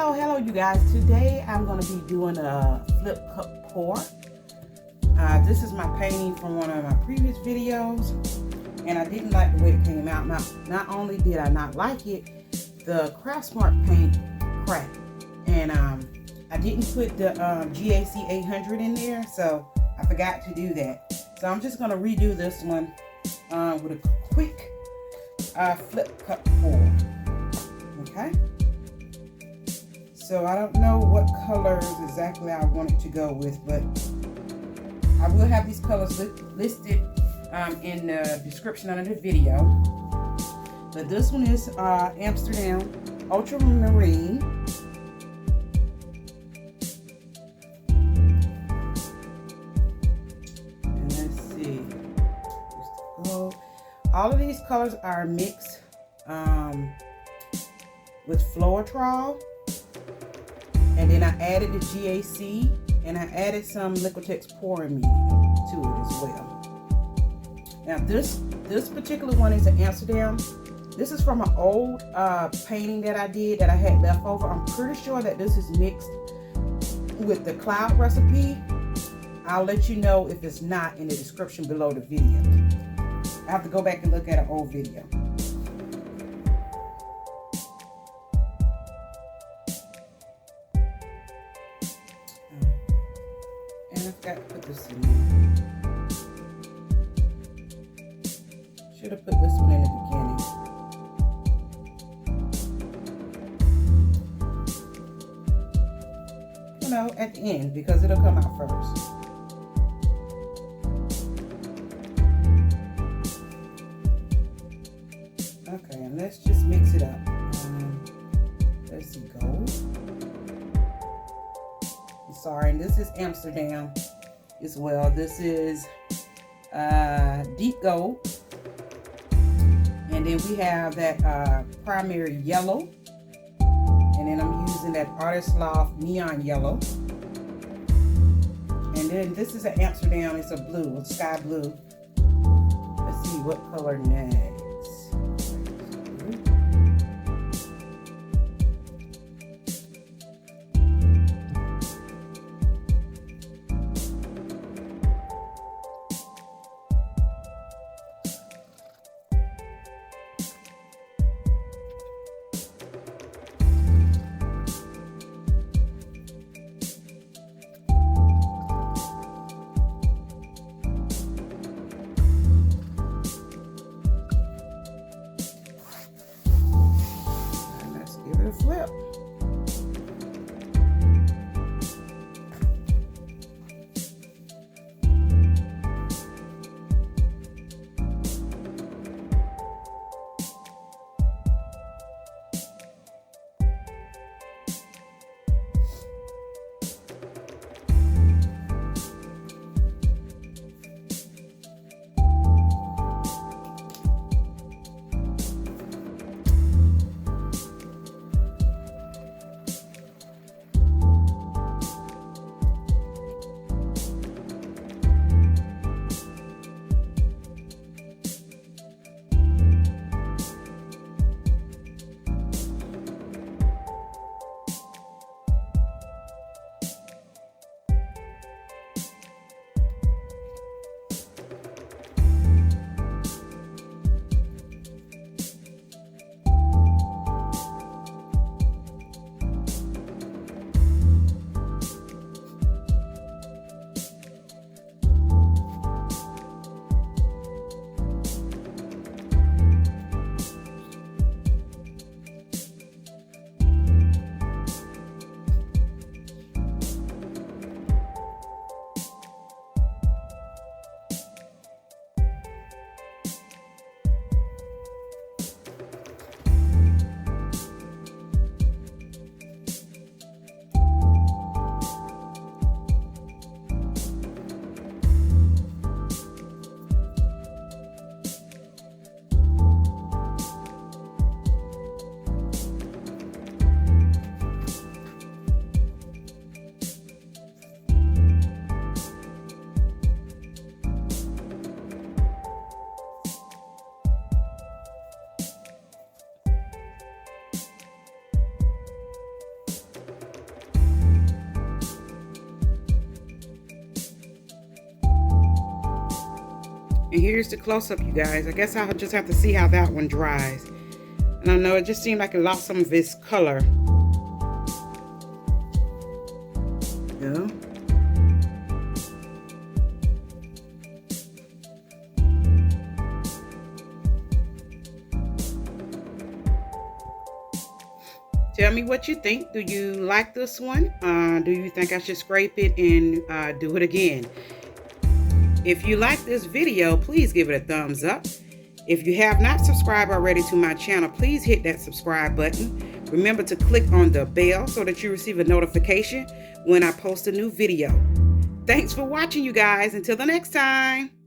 Hello, you guys. Today I'm going to be doing a flip cup pour. This is my painting from one of my previous videos, and I didn't like the way it came out. Not only did I not like it, the Craftsmart paint cracked, and I didn't put the GAC 800 in there, so I forgot to do that. So I'm just going to redo this one with a quick flip cup pour. Okay. So I don't know what colors exactly I want it to go with, but I will have these colors listed in the description under the video. But this one is Amsterdam Ultramarine. And let's see. All of these colors are mixed with Floetrol. And then I added the GAC, and I added some Liquitex pouring medium to it as well. Now this particular one is an Amsterdam. This is from an old painting that I did that I had left over. I'm pretty sure that this is mixed with the cloud recipe. I'll let you know if it's not in the description below the video. I have to go back and look at an old video. And I've got to put this in there. Should have put this one in the beginning. You know, at the end, because it'll come out first. Okay, and let's just mix it up. Let's see, gold. Sorry, and this is Amsterdam as well. This is deep gold, and then we have that primary yellow, and then I'm using that Artist Loft neon yellow, and then this is an Amsterdam. It's a blue, a sky blue. Let's see what color next. here's the close-up, you guys. I guess I'll just have to see how that one dries. And I know it just seemed like it lost some of its color. Yeah. Tell me what you think. Do you like this one? Do you think I should scrape it and do it again? If you like this video, please give it a thumbs up. If you have not subscribed already to my channel, please hit that subscribe button. Remember to click on the bell so that you receive a notification when I post a new video. Thanks for watching, you guys. Until the next time.